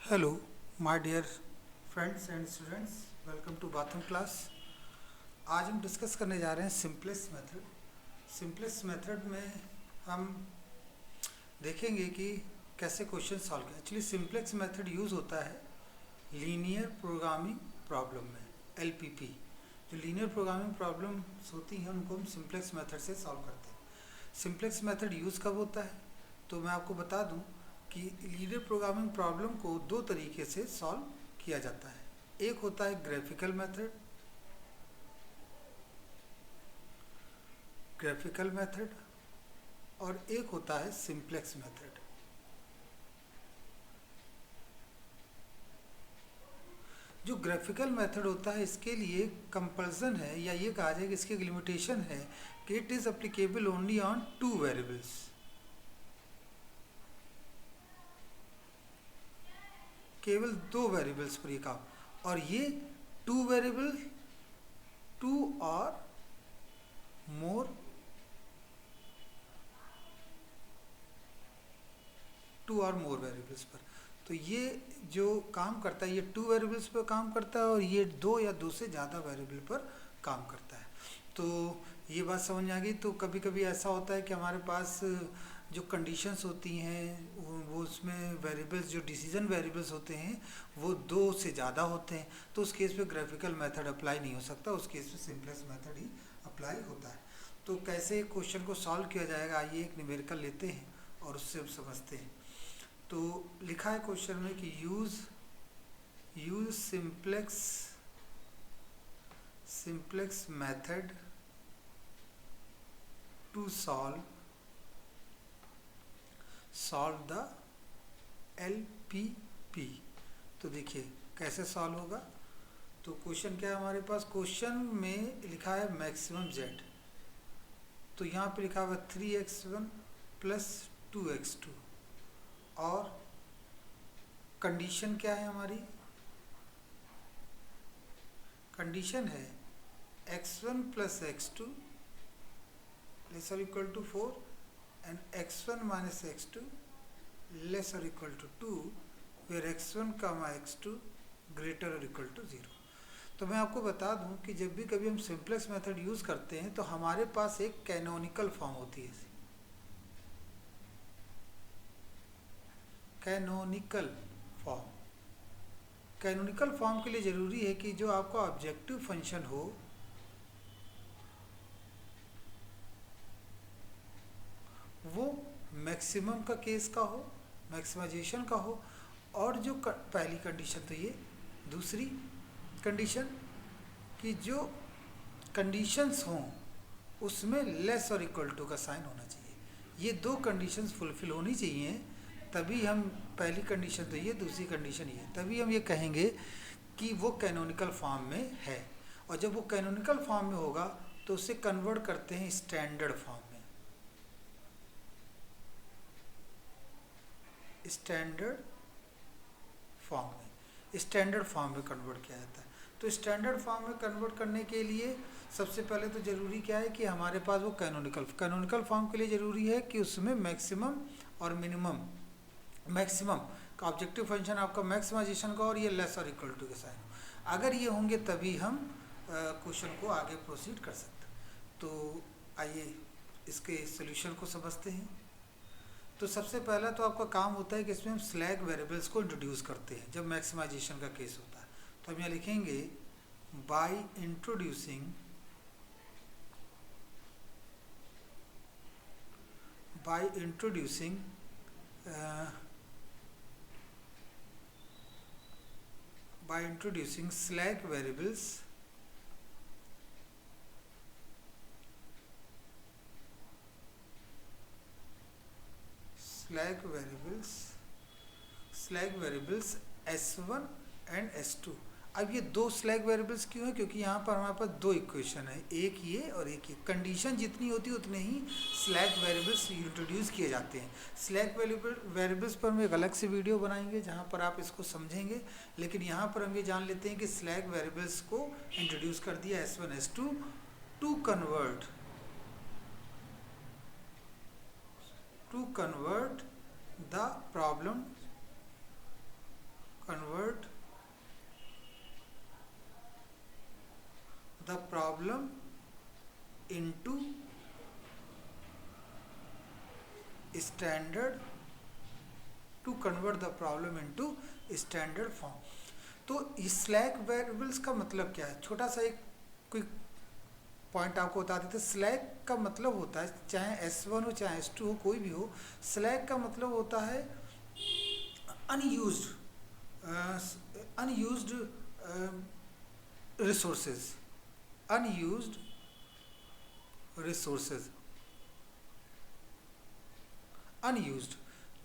Hello my dear friends and students, welcome to Batham class. आज हम discuss करने जा रहे हैं सिंपलेस्ट मेथड। सिंपलेस्ट मेथड में हम देखेंगे कि कैसे क्वेश्चन सॉल्व करें। एक्चुअली सिंपलेक्स मेथड यूज़ होता है लीनियर प्रोग्रामिंग प्रॉब्लम में, एलपीपी। जो लीनियर प्रोग्रामिंग प्रॉब्लम्स होती हैं उनको हम सिंपलेक्स मेथड से सॉल्व करते हैं। सिंपलेक्स मेथड यूज़ कब होता है तो मैं आपको बता दूं कि लीनियर प्रोग्रामिंग प्रॉब्लम को दो तरीके से सॉल्व किया जाता है। एक होता है ग्राफिकल मेथड और एक होता है सिंपलेक्स मेथड। जो ग्राफिकल मेथड होता है इसके लिए कंपल्सन है, या ये कहा जाए कि इसकी लिमिटेशन है कि it is applicable only on two variables. केवल दो वेरिएबल्स पर ये काम, और ये टू वेरिएबल, टू और मोर, टू और मोर वेरिएबल्स पर। तो ये जो काम करता है ये टू वेरिएबल्स पर काम करता है और ये दो या दो से ज़्यादा वेरिएबल पर काम करता है। तो ये बात समझ में आ गई। तो कभी कभी ऐसा होता है कि हमारे पास जो कंडीशंस होती हैं वो उसमें वेरिएबल्स, जो डिसीजन वेरिएबल्स होते हैं वो दो से ज़्यादा होते हैं, तो उस केस पे ग्राफिकल मेथड अप्लाई नहीं हो सकता, उस केस में सिंपलेस्ट मेथड ही अप्लाई होता है। तो कैसे क्वेश्चन को सॉल्व किया जाएगा, आइए एक न्यूमेरिकल लेते हैं और उससे हम समझते हैं। तो लिखा है क्वेश्चन में कि use simplex method to solve the LPP। तो देखिए कैसे सॉल्व होगा। तो क्वेश्चन क्या है हमारे पास, क्वेश्चन में लिखा है मैक्सिमम z। तो यहाँ पे लिखा हुआ 3x1 प्लस 2x2 और कंडीशन क्या है हमारी, कंडीशन है x1 plus x2 less or equal to 4 and x1 minus x2 less or equal to 2 where x1 comma x2 greater और इक्वल टू 0। तो मैं आपको बता दूं कि जब भी कभी हम सिंपलेक्स मेथड यूज़ करते हैं तो हमारे पास एक कैनोनिकल फॉर्म होती है। कैनोनिकल फॉर्म के लिए ज़रूरी है कि जो आपका ऑब्जेक्टिव फंक्शन हो वो मैक्सिमम का केस का हो, मैक्सिमाइजेशन का हो, और जो पहली कंडीशन, तो ये दूसरी कंडीशन कि जो कंडीशंस हों उसमें लेस और इक्वल टू का साइन होना चाहिए। ये दो कंडीशंस फुलफिल होनी चाहिए, तभी हम, पहली कंडीशन तो ये, दूसरी कंडीशन ये, तभी हम ये कहेंगे कि वो कैनोनिकल फॉर्म में है। और जब वो कैनोनिकल फॉर्म में होगा तो उसे कन्वर्ट करते हैं स्टैंडर्ड फॉर्म में, स्टैंडर्ड फॉर्म में कन्वर्ट किया जाता है। तो स्टैंडर्ड फॉर्म में कन्वर्ट करने के लिए सबसे पहले तो ज़रूरी क्या है कि हमारे पास वो कैनोनिकल फॉर्म के लिए ज़रूरी है कि उसमें मैक्सिमम और मिनिमम, मैक्सिमम का ऑब्जेक्टिव फंक्शन आपका मैक्सिमाइजेशन का और ये लेस और इक्वल टू के साइन, अगर ये होंगे तभी हम क्वेश्चन को आगे प्रोसीड कर सकते हैं। तो आइए इसके सोल्यूशन को समझते हैं। तो सबसे पहला तो आपका काम होता है कि इसमें हम स्लैग वेरिएबल्स को इंट्रोड्यूस करते हैं जब मैक्सिमाइजेशन का केस होता है। तो हम यहाँ लिखेंगे by introducing slag variables S1 and S2। अब ये दो स्लैग वेरिएबल्स क्यों है, क्योंकि यहाँ पर हमारे पास दो इक्वेशन है, एक ये और एक ये। कंडीशन जितनी होती है उतने ही स्लैग वेरिएबल्स इंट्रोड्यूस किए जाते हैं। स्लैग वेरिएबल्स पर हम एक अलग से वीडियो बनाएंगे जहाँ पर आप इसको समझेंगे, लेकिन यहाँ पर हम ये जान लेते हैं कि स्लैग वेरिएबल्स को इंट्रोड्यूस कर दिया S1 S2 to convert the problem standard to convert the problem into standard form. तो स्लैक वेरिएबल्स का मतलब क्या है, छोटा सा एक कोई पॉइंट आपको बता देते। स्लैक का मतलब होता है, चाहे S1 हो चाहे S2 हो, कोई भी हो, स्लैक का मतलब होता है unused unused resources, unused resources, unused,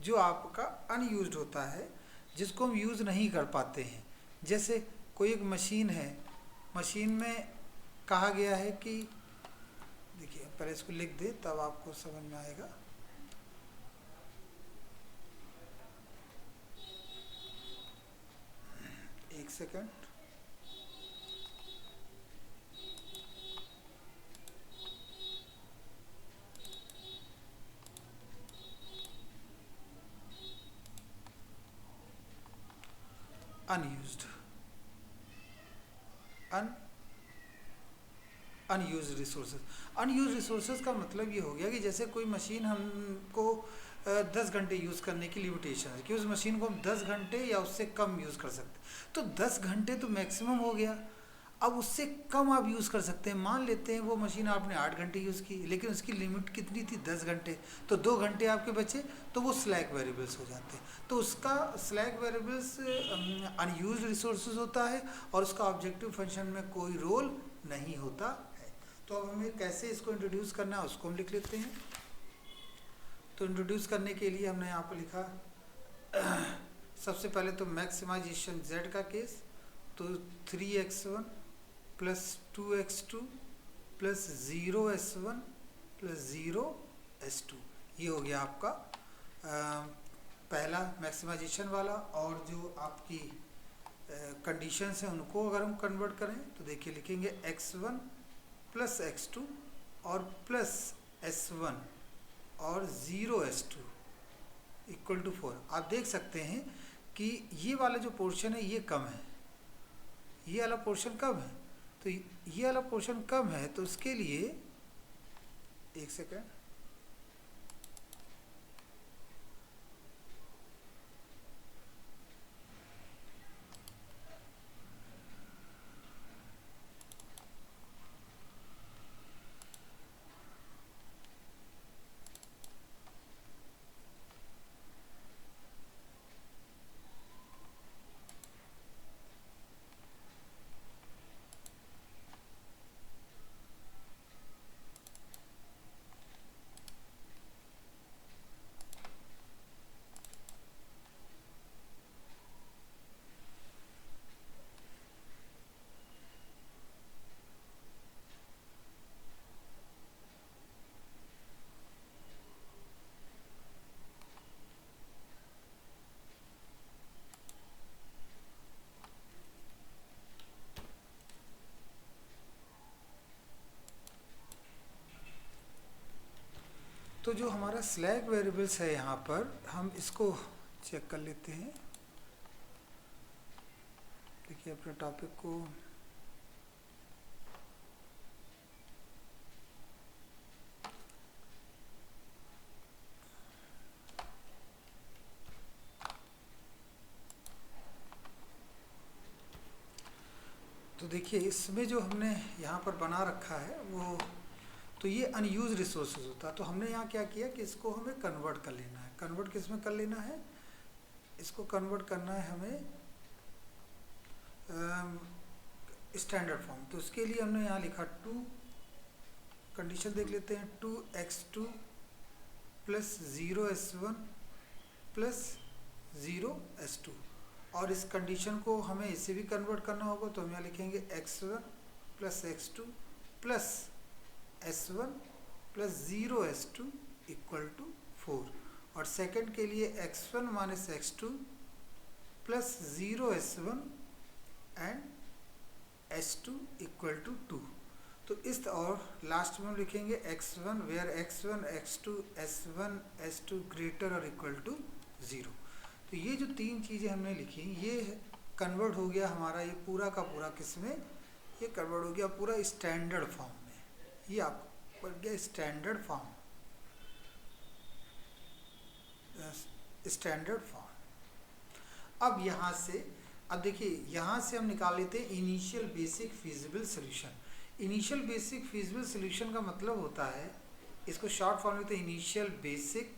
जो आपका अनयूज्ड होता है, जिसको हम यूज़ नहीं कर पाते हैं। जैसे कोई एक मशीन है, मशीन में कहा गया है कि, देखिए पहले इसको लिख दे तब आपको समझ में आएगा। एक second, unused, unused resources. Unused resources का मतलब ये हो गया कि जैसे कोई मशीन हमको 10 घंटे यूज़ करने की लिमिटेशन है कि उस मशीन को हम 10 घंटे या उससे कम यूज़ कर सकते, तो 10 घंटे तो मैक्सिमम हो गया। अब उससे कम आप यूज़ कर सकते हैं। मान लेते हैं वो मशीन आपने 8 घंटे यूज़ की, लेकिन उसकी लिमिट कितनी थी, 10 घंटे, तो 2 घंटे आपके बचे, तो वो स्लैक वेरिएबल्स हो जाते हैं। तो उसका स्लैक वेरिएबल्स अनयूज्ड रिसोर्सेज होता है और उसका ऑब्जेक्टिव फंक्शन में कोई रोल नहीं होता है। तो अब हमें कैसे इसको इंट्रोड्यूस करना है उसको हम लिख लेते हैं। तो इंट्रोड्यूस करने के लिए हमने यहाँ पर लिखा सबसे पहले तो मैक्सिमाइजेशन z का केस, तो 3x1 plus 2x2 plus 0s1 plus 0s2, ये हो गया आपका पहला मैक्सिमाइजेशन वाला। और जो आपकी कंडीशंस हैं उनको अगर हम कन्वर्ट करें तो देखिए लिखेंगे x1 प्लस x2 और प्लस s1 और 0s2 इक्वल टू 4। आप देख सकते हैं कि ये वाला जो पोर्शन है ये कम है, ये वाला पोर्शन कम है, तो ये वाला पोर्शन कम है, तो उसके लिए एक सेकेंड, तो जो हमारा स्लैक वेरिएबल्स है यहाँ पर हम इसको चेक कर लेते हैं। देखिए अपने टॉपिक को तो देखिए इसमें जो हमने यहाँ पर बना रखा है वो, तो ये अनयूज रिसोर्सेज होता है। तो हमने यहाँ क्या किया कि इसको हमें कन्वर्ट कर लेना है। कन्वर्ट किस में कर लेना है, इसको कन्वर्ट करना है हमें स्टैंडर्ड फॉर्म। तो उसके लिए हमने यहाँ लिखा 2, कंडीशन देख लेते हैं, 2x2 plus 0s1 plus 0s2। और इस कंडीशन को हमें इसे भी कन्वर्ट करना होगा, तो हम यहाँ लिखेंगे x1 plus x2 plus s1 plus 0s2 equal to 4। और सेकंड के लिए x1 minus x2 plus 0s1 and s2 equal to 2। तो इस, और लास्ट में हम लिखेंगे x1 where x1 x2 s1 s2 greater और इक्वल टू 0। तो ये जो तीन चीज़ें हमने लिखी ये कन्वर्ट हो गया हमारा ये पूरा का पूरा किसमें, ये कन्वर्ट हो गया पूरा स्टैंडर्ड फॉर्म में। ये आपको पड़ गया स्टैंडर्ड फॉर्म। Standard form. अब यहाँ से, अब देखिए यहाँ से हम निकाल लेते हैं initial basic feasible solution. Initial basic feasible solution का मतलब होता है, इसको शॉर्ट फॉर्म में, तो initial basic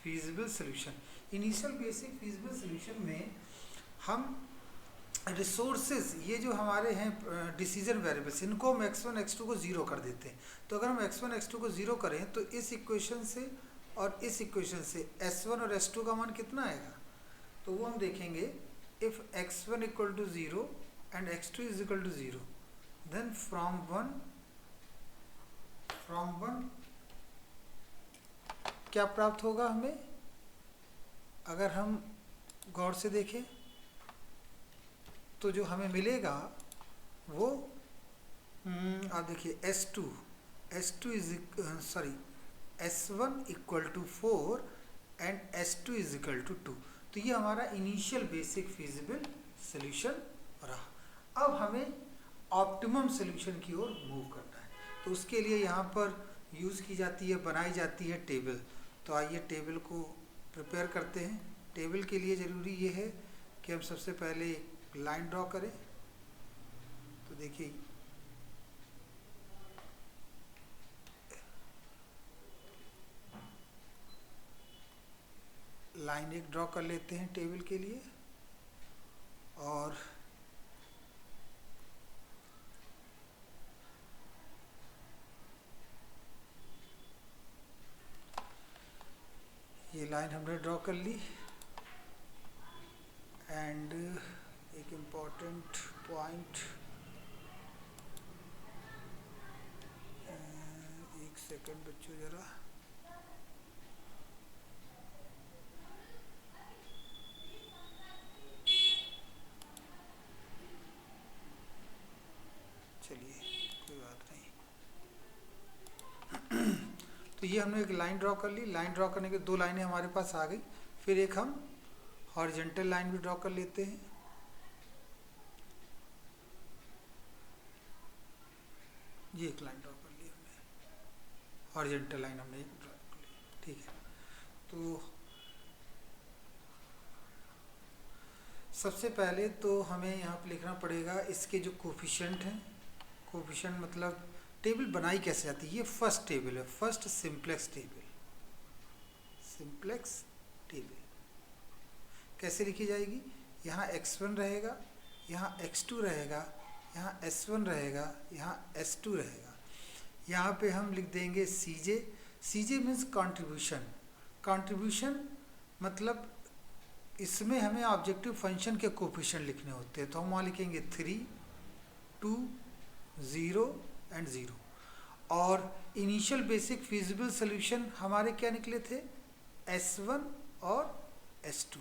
feasible solution. Initial basic feasible solution में हम रिसोर्सेज, ये जो हमारे हैं डिसीजन वेरिएबल्स, इनको हम x1 x2 को ज़ीरो कर देते हैं। तो अगर हम x1 x2 को ज़ीरो करें तो इस इक्वेशन से और इस इक्वेशन से s1 और s2 का मान कितना आएगा, तो वो हम देखेंगे। If x1 equal to zero and x2 is equal to zero, then from one क्या प्राप्त होगा हमें, अगर हम गौर से देखें तो जो हमें मिलेगा वो आप देखिए S2 is S1 equal to 4 and S2 is equal to 2। तो ये हमारा इनिशियल बेसिक फिजिबल सोल्यूशन रहा। अब हमें ऑप्टिमम सोल्यूशन की ओर मूव करना है, तो उसके लिए यहाँ पर यूज़ की जाती है, बनाई जाती है टेबल। तो आइए टेबल को प्रिपेयर करते हैं। टेबल के लिए ज़रूरी ये है कि हम सबसे पहले लाइन ड्रॉ करें। तो देखिए लाइन एक ड्रॉ कर लेते हैं टेबल के लिए, और ये लाइन हमने ड्रॉ कर ली। एंड एक इम्पॉर्टेंट पॉइंट, एक सेकंड बच्चों ज़रा, चलिए कोई बात नहीं। तो ये हमने एक लाइन ड्रॉ कर ली। लाइन ड्रॉ करने के दो लाइनें हमारे पास आ गई। फिर एक हम हॉरिजॉन्टल लाइन भी ड्रॉ कर लेते हैं। ये एक लाइन ड्रॉ कर ली हमने, हॉरिजॉन्टल लाइन हमने एक ड्रॉ कर ली, ठीक है। तो सबसे पहले तो हमें यहाँ पर लिखना पड़ेगा इसके जो कोफिशिएंट हैं। कोफिशिएंट मतलब टेबल बनाई कैसे जाती है, ये फर्स्ट टेबल है, first simplex table. Simplex table कैसे लिखी जाएगी, यहाँ x1 रहेगा, यहाँ x2 रहेगा, यहाँ s1 रहेगा, यहाँ s2 रहेगा। यहाँ पे हम लिख देंगे cj। cj means contribution. Contribution मतलब इसमें हमें ऑब्जेक्टिव फंक्शन के कोफिशिएंट लिखने होते हैं। तो हम वहाँ लिखेंगे 3, 2, 0 एंड 0। और इनिशियल बेसिक फिजिबल सोल्यूशन हमारे क्या निकले थे, S1 और S2।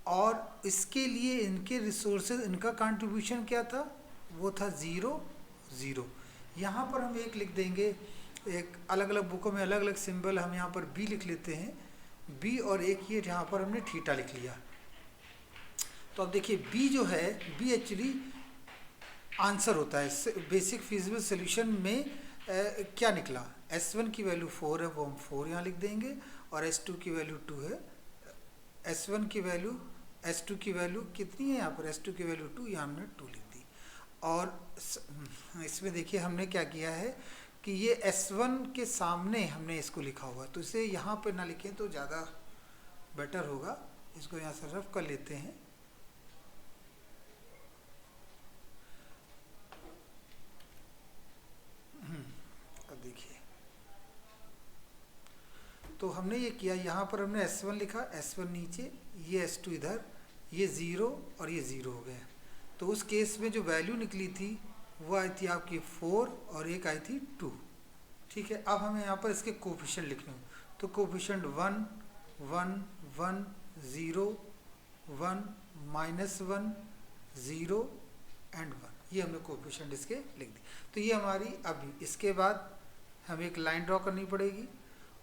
और इसके लिए इनके रिसोर्सेज, इनका कंट्रीब्यूशन क्या था, वो था 0, 0। यहाँ पर हम एक लिख देंगे, एक अलग अलग बुकों में अलग अलग सिंबल, हम यहाँ पर b लिख लेते हैं, b, और एक ये यहाँ पर हमने थीटा लिख लिया। तो अब देखिए b जो है, b एक्चुअली आंसर होता है। बेसिक फिजिबल सोल्यूशन में क्या निकला, S1 की वैल्यू 4 है, वो हम 4 यहाँ लिख देंगे, और S2 की वैल्यू 2 है। S1 की वैल्यू, S2 की वैल्यू कितनी है यहाँ पर, S2 की वैल्यू 2, यहाँ हमने 2 लिख दी। और इसमें देखिए हमने क्या किया है कि ये S1 के सामने हमने इसको लिखा हुआ है, तो इसे यहाँ पर ना लिखें तो ज़्यादा बेटर होगा। इसको यहाँ से रफ कर लेते हैं। अब देखिए, तो हमने ये किया, यहाँ पर हमने S1 लिखा, S1 नीचे, ये S2 इधर, ये 0 और ये 0 हो गया। तो उस केस में जो वैल्यू निकली थी वो आई थी आपकी 4 और एक आई थी 2, ठीक है। अब हमें यहाँ पर इसके कोफिशिएंट लिखने हो, तो कोफिशिएंट 1, 1, 1, 0, 1, -1, 0 एंड 1, ये हमने कोफिशिएंट इसके लिख दी। तो ये हमारी, अभी इसके बाद हमें एक लाइन ड्रॉ करनी पड़ेगी,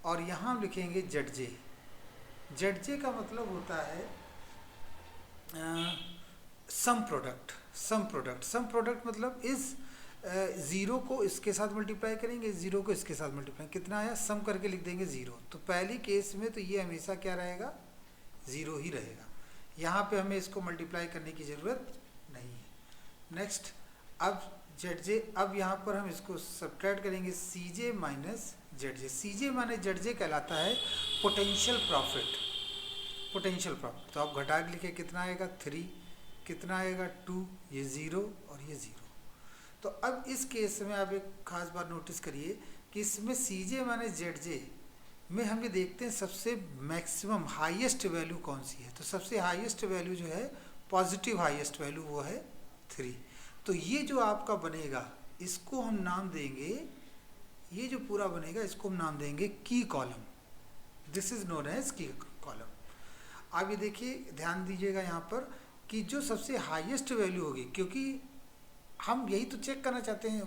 और यहाँ हम लिखेंगे ZJ। ZJ का मतलब होता है सम प्रोडक्ट। सम प्रोडक्ट मतलब इस ज़ीरो को इसके साथ मल्टीप्लाई करेंगे, ज़ीरो को इसके साथ मल्टीप्लाई, कितना आया, सम करके लिख देंगे ज़ीरो। तो पहली केस में तो ये हमेशा क्या रहेगा, ज़ीरो ही रहेगा। यहाँ पे हमें इसको मल्टीप्लाई करने की ज़रूरत नहीं है। नेक्स्ट, अब जेड जे, अब यहाँ पर हम इसको सब्ट्रैक्ट करेंगे, सी जे माइनस जेड जे। सी जे माइनस जेड जे कहलाता है पोटेंशियल प्रॉफिट, पोटेंशियल प्रॉफिट। तो आप घटा के लिखे, कितना आएगा 3, कितना आएगा 2, ये 0 और ये 0। तो अब इस केस में आप एक खास बात नोटिस करिए कि इसमें सी जे माइनस जेड जे में हम ये देखते हैं सबसे मैक्सिमम हाईएस्ट वैल्यू कौन सी है। तो सबसे हाईएस्ट वैल्यू जो है, पॉजिटिव हाईएस्ट वैल्यू, वो है 3। तो ये जो आपका बनेगा, इसको हम नाम देंगे, ये जो पूरा बनेगा इसको हम नाम देंगे key column. This is known as key column. आप ये देखिए, ध्यान दीजिएगा यहाँ पर कि जो सबसे हाईएस्ट वैल्यू होगी, क्योंकि हम यही तो चेक करना चाहते हैं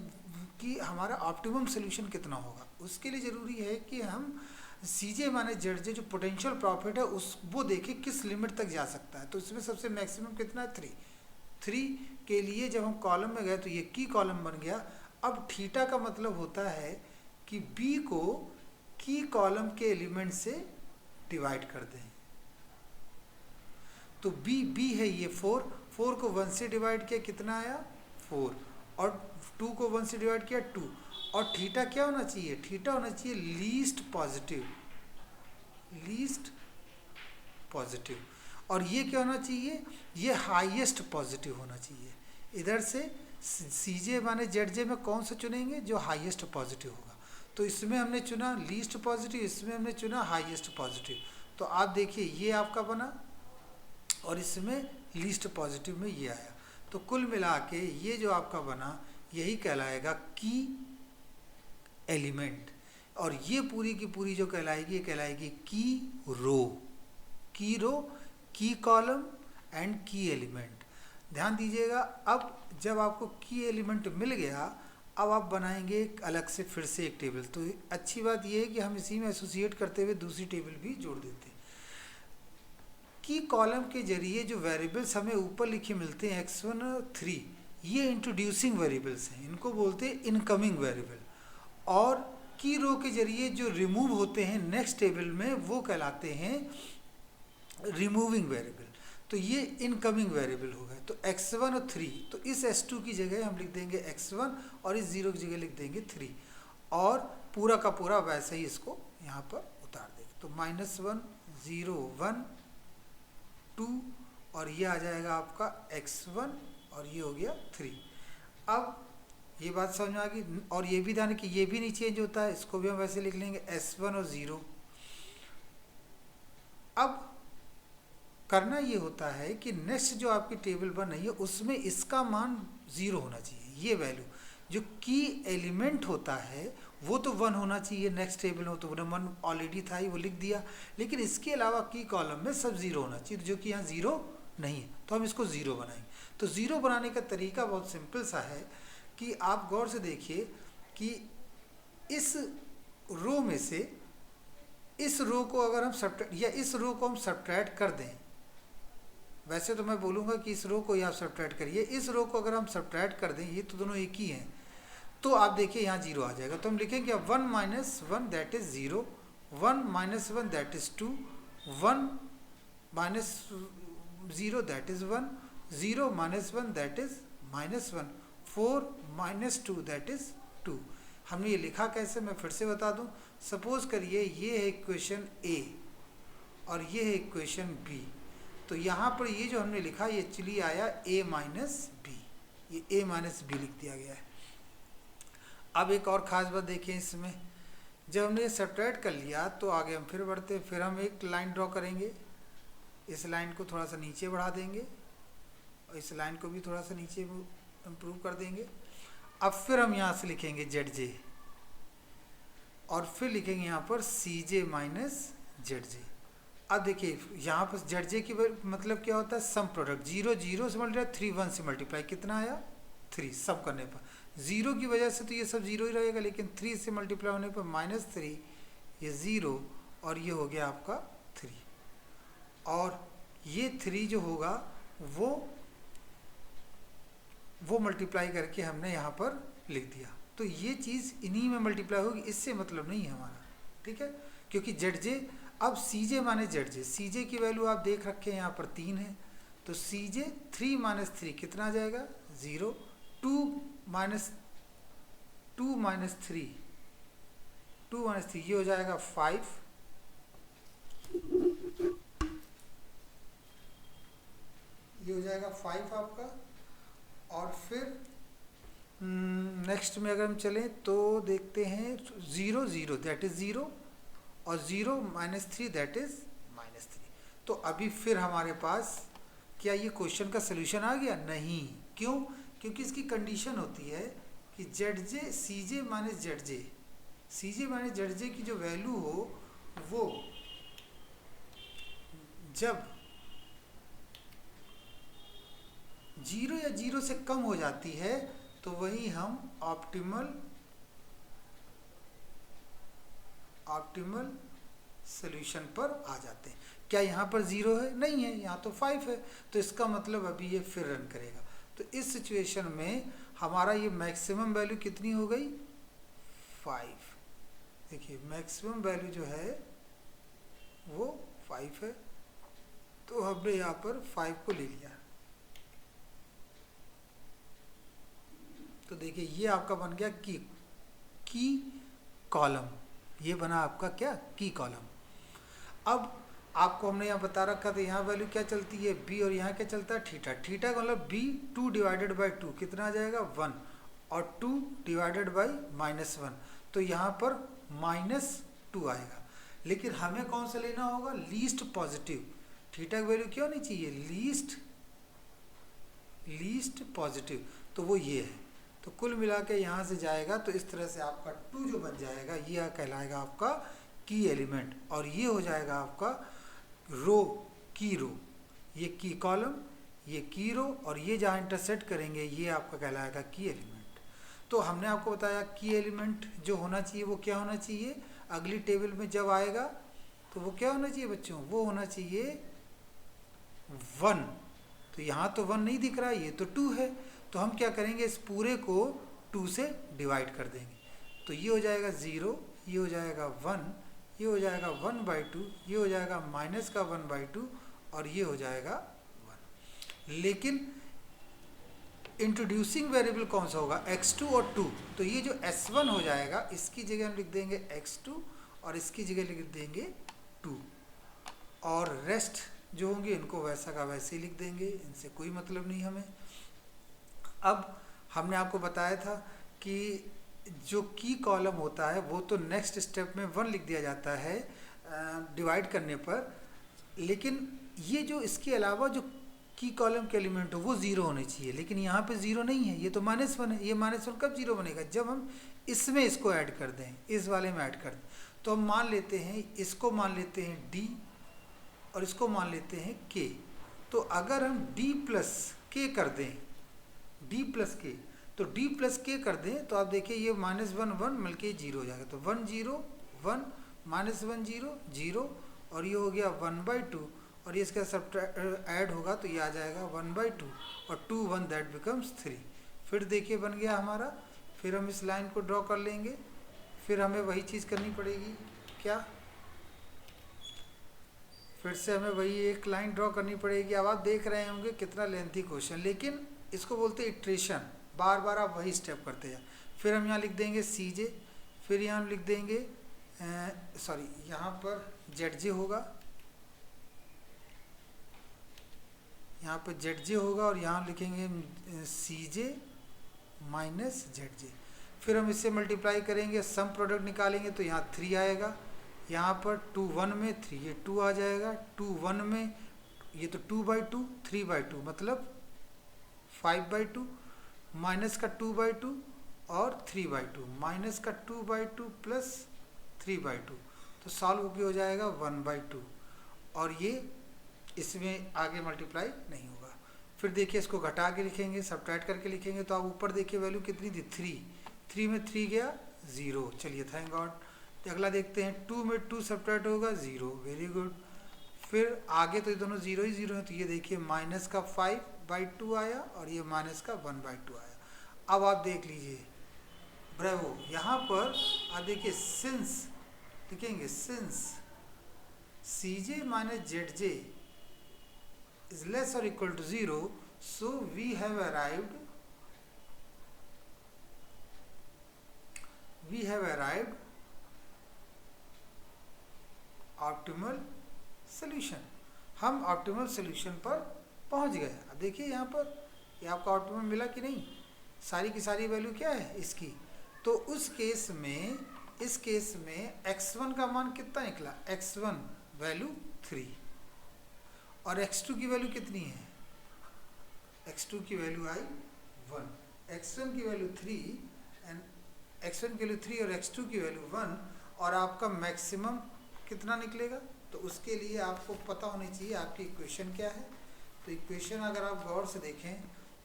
कि हमारा ऑप्टिमम सोल्यूशन कितना होगा। उसके लिए ज़रूरी है कि हम सी जे माइनस जेड जे जो पोटेंशियल प्रॉफिट है उस वो देखें किस लिमिट तक जा सकता है। तो इसमें सबसे मैक्सिमम कितना है, 3। 3 के लिए जब हम कॉलम में गए तो ये की कॉलम बन गया। अब थीटा का मतलब होता है कि बी को की कॉलम के एलिमेंट से डिवाइड कर दें। तो बी है ये 4 को 1 से डिवाइड किया, कितना आया 4, और 2 को 1 से डिवाइड किया 2। और थीटा क्या होना चाहिए, थीटा होना चाहिए लीस्ट पॉजिटिव, लीस्ट पॉजिटिव। और ये क्या होना चाहिए, ये हाईएस्ट पॉजिटिव होना चाहिए। इधर से सी जे माने जेड जे में कौन सा चुनेंगे, जो हाईएस्ट पॉजिटिव होगा। तो इसमें हमने चुना लीस्ट पॉजिटिव, इसमें हमने चुना हाईएस्ट पॉजिटिव। तो आप देखिए ये आपका बना और इसमें लीस्ट पॉजिटिव में ये आया। तो कुल मिला के ये जो आपका बना यही कहलाएगा की एलिमेंट। और ये पूरी की पूरी जो कहलाएगी, ये कहलाएगी की रो, की रो, की कॉलम एंड की एलिमेंट। ध्यान दीजिएगा, अब जब आपको की एलिमेंट मिल गया, अब आप बनाएंगे एक अलग से फिर से एक टेबल। तो अच्छी बात ये है कि हम इसी में एसोसिएट करते हुए दूसरी टेबल भी जोड़ देते हैं। की कॉलम के जरिए जो वेरिएबल्स हमें ऊपर लिखे मिलते हैं x1 और 3, ये इंट्रोड्यूसिंग वेरिएबल्स हैं, इनको बोलते हैं इनकमिंग वेरिएबल। और की रो के जरिए जो रिमूव होते हैं नेक्स्ट टेबल में, वो कहलाते हैं रिमूविंग वेरिएबल। तो ये इनकमिंग वेरिएबल हो गए। तो x1 और 3, तो इस s2 की जगह हम लिख देंगे x1 और इस 0 की जगह लिख देंगे 3, और पूरा का पूरा वैसे ही इसको यहाँ पर उतार देंगे। तो -1 0 1 2 और ये आ जाएगा आपका x1 और ये हो गया 3। अब ये बात समझ में आ गई। और ये भी ध्यान कि ये भी नहीं चेंज होता है, इसको भी हम वैसे लिख लेंगे s1 और 0। अब करना ये होता है कि नेक्स्ट जो आपकी टेबल बन रही है उसमें इसका मान 0 होना चाहिए। ये वैल्यू जो की एलिमेंट होता है वो तो 1 होना चाहिए, नेक्स्ट टेबल में तो 1 ऑलरेडी था ही, वो लिख दिया। लेकिन इसके अलावा की कॉलम में सब 0 होना चाहिए, जो कि यहाँ 0 नहीं है। तो हम इसको 0 बनाएंगे। तो 0 बनाने का तरीका बहुत सिंपल सा है कि आप गौर से देखिए कि इस रो में से इस रो को अगर हम सब्ट्रैक्ट, या इस रो को हम सब्ट्रैक्ट कर दें, वैसे तो मैं बोलूँगा कि इस रो को ही आप सब्ट्रैक्ट करिए, इस रो को अगर हम सब्ट्रैक्ट कर दें, ये तो दोनों एक ही हैं, तो आप देखिए यहाँ 0 आ जाएगा। तो हम लिखेंगे 1 - 1 that is 0, 1 - 1 that is 2, 1 - 0 that is 1, 0 - 1 that is -1, 4 - 2 that is 2। हमने ये लिखा कैसे, मैं फिर से बता दूँ। सपोज करिए ये है इक्वेशन A और ये है इक्वेशन B। तो यहाँ पर ये जो हमने लिखा ये एक्चुअली आया A - B, ये A - B लिख दिया गया है। अब एक और ख़ास बात देखिए इसमें, जब हमने ये सब्ट्रैक्ट कर लिया तो आगे हम फिर बढ़ते हैं। फिर हम एक लाइन ड्रॉ करेंगे, इस लाइन को थोड़ा सा नीचे बढ़ा देंगे और इस लाइन को भी थोड़ा सा नीचे इम्प्रूव कर देंगे। अब फिर हम यहाँ से लिखेंगे ZJ और फिर लिखेंगे यहाँ पर CJ - ZJ। अब देखिए यहाँ पर ZJ की मतलब क्या होता है, सम प्रोडक्ट। 0 0 से मल्टीप्लाई, 3 1 से मल्टीप्लाई, कितना आया 3, सब करने पर। 0 की वजह से तो ये सब 0 ही रहेगा, लेकिन 3 से मल्टीप्लाई होने पर -3, ये 0 और ये हो गया आपका 3। और ये 3 जो होगा वो मल्टीप्लाई करके हमने यहाँ पर लिख दिया। तो ये चीज़ इन्हीं में मल्टीप्लाई होगी, इससे मतलब नहीं है हमारा, ठीक है, क्योंकि जेड जे, अब सी जे माने जेड जे, सी जे की वैल्यू आप देख रखे हैं यहाँ पर 3 है, तो सी जे 3 माइनस 3 कितना आ जाएगा 0, 2 माइनस 3, 2 माइनस 3 ये हो जाएगा 5, ये हो जाएगा 5 आपका। और फिर नेक्स्ट में अगर हम चलें तो देखते हैं 0 0 दैट इज़ 0, और 0 माइनस 3 दैट इज़ -3। तो अभी फिर हमारे पास क्या ये क्वेश्चन का सलूशन आ गया? नहीं। क्यों? क्योंकि इसकी कंडीशन होती है कि जेड जे सी जे माइनस जेड जे, सी जे माइनस जेड जे की जो वैल्यू हो वो जब 0 या 0 से कम हो जाती है तो वही हम ऑप्टिमल सॉल्यूशन पर आ जाते हैं। क्या यहाँ पर 0 है? नहीं है, यहाँ तो 5 है, तो इसका मतलब अभी ये फिर रन करेगा। तो इस सिचुएशन में हमारा ये मैक्सिमम वैल्यू कितनी हो गई? 5। देखिए मैक्सिमम वैल्यू जो है वो 5 है, तो हमने यहाँ पर 5 को ले लिया। तो देखिए ये आपका बन गया की कॉलम, ये बना आपका क्या? की कॉलम। अब आपको हमने यहाँ बता रखा था यहाँ वैल्यू क्या चलती है बी, और यहाँ क्या चलता है थीटा। थीटा का मतलब बी 2 डिवाइडेड बाई 2 कितना आ जाएगा 1, और 2 डिवाइडेड बाई -1, तो यहाँ पर -2 आएगा। लेकिन हमें कौन सा लेना होगा? Least positive. थीटा की वैल्यू क्या होनी चाहिए? लीस्ट पॉजिटिव, तो वो ये है। तो कुल मिला के यहाँ से जाएगा तो इस तरह से आपका 2 जो बन जाएगा ये कहलाएगा आपका की एलिमेंट, और ये हो जाएगा आपका की रो, ये की कॉलम, ये की रो, और ये जहाँ इंटरसेक्ट करेंगे ये आपका कहलाएगा की एलिमेंट। तो हमने आपको बताया की एलिमेंट जो होना चाहिए वो क्या होना चाहिए? अगली टेबल में जब आएगा तो वो क्या होना चाहिए बच्चों? वो होना चाहिए 1। तो यहाँ तो 1 नहीं दिख रहा है, ये तो 2 है, तो हम क्या करेंगे? इस पूरे को 2 से डिवाइड कर देंगे, तो ये हो जाएगा 0, ये हो जाएगा 1, ये हो जाएगा 1/2, ये हो जाएगा माइनस का 1/2, और ये हो जाएगा 1। लेकिन इंट्रोड्यूसिंग वेरिएबल कौन सा होगा? x2 और 2, तो ये जो s1 हो जाएगा इसकी जगह हम लिख देंगे x2, और इसकी जगह लिख देंगे 2, और रेस्ट जो होंगे इनको वैसा का वैसे ही लिख देंगे, इनसे कोई मतलब नहीं हमें। अब हमने आपको बताया था कि जो की कॉलम होता है वो तो नेक्स्ट स्टेप में 1 लिख दिया जाता है डिवाइड करने पर, लेकिन ये जो इसके अलावा जो की कॉलम के एलिमेंट हो वो 0 होने चाहिए, लेकिन यहाँ पे 0 नहीं है, ये तो -1 है। ये -1 कब 0 बनेगा? जब हम इसमें इसको ऐड कर दें, इस वाले में ऐड कर दें। तो हम मान लेते हैं, इसको मान लेते हैं d, और इसको मान लेते हैं k। तो अगर हम d प्लस k कर दें, d प्लस k, तो d प्लस k कर दें तो आप देखिए ये -1 1 मिलके 0 हो जाएगा, तो 1 0 1 -1 0 0, और ये हो गया 1/2, और ये इसका सब ऐड होगा तो ये आ जाएगा 1/2, और 2 1 दैट बिकम्स 3। फिर देखिए बन गया हमारा। फिर हम इस लाइन को ड्रॉ कर लेंगे, फिर हमें वही चीज़ करनी पड़ेगी। क्या? फिर से हमें वही एक लाइन ड्रॉ करनी पड़ेगी। अब आप देख रहे होंगे कितना लेंथी क्वेश्चन, लेकिन इसको बोलते हैं इट्रेशन, बार बार आप वही स्टेप करते हैं। फिर हम यहाँ लिख देंगे सी जे, फिर यहाँ हम लिख देंगे यहाँ पर जेड जे होगा, यहाँ पर जेड जे होगा, और यहाँ लिखेंगे सी जे माइनस जेड जे। फिर हम इससे मल्टीप्लाई करेंगे, सम प्रोडक्ट निकालेंगे तो यहाँ 3 आएगा, यहाँ पर 2 1 में 3, ये 2 आ जाएगा, 2 1 में ये तो 2/2, 3/2 मतलब 5/2, माइनस का 2/2 और 3/2, माइनस का 2/2 प्लस 3/2, तो सॉल्व होके हो जाएगा 1/2, और ये इसमें आगे मल्टीप्लाई नहीं होगा। फिर देखिए इसको घटा के लिखेंगे, सब्ट्रैक्ट करके लिखेंगे, तो आप ऊपर देखिए वैल्यू कितनी थी 3 में 3 गया 0, चलिए थैंक गॉड। तो अगला देखते हैं 2 में 2 सब्ट्रैक्ट होगा 0, वेरी गुड। फिर आगे तो ये दोनों 0 ही 0 है, तो ये देखिए माइनस का 5/2 आया, और ये माइनस का 1/2 आया। अब आप देख लीजिए ब्रेवो। यहाँ पर आप देखिए सिंस लिखेंगे, since Cj minus Zj is less or equal to 0, so we have arrived optimal solution. हम ऑप्टिमल सोल्यूशन पर पहुंच गए। अब देखिए यहाँ पर ये आपका ऑप्टिमम मिला कि नहीं, सारी की सारी वैल्यू क्या है इसकी। तो उस केस में, इस केस में x1 का मान कितना निकला, x1 वैल्यू 3 और x2 की वैल्यू कितनी है, x2 की वैल्यू आई 1, x1 की वैल्यू 3 एंड x1 की वैल्यू 3 और x2 की वैल्यू 1, और आपका मैक्सिमम कितना निकलेगा। तो उसके लिए आपको पता होनी चाहिए आपकी इक्वेशन क्या है। तो इक्वेशन अगर आप गौर से देखें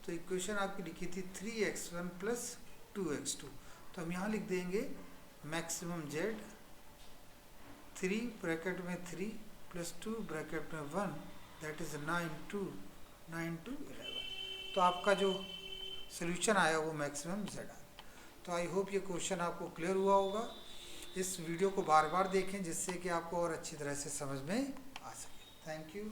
तो इक्वेशन आपकी लिखी थी 3x1 प्लस 2x2। तो हम यहाँ लिख देंगे मैक्सिमम z 3 ब्रैकेट में 3 प्लस 2 ब्रैकेट में 1, दैट इज़ 9 2 11। तो आपका जो सोल्यूशन आया वो मैक्सिमम z आया। तो आई होप ये क्वेश्चन आपको क्लियर हुआ होगा। इस वीडियो को बार बार देखें जिससे कि आपको और अच्छी तरह से समझ में आ सके। Thank you.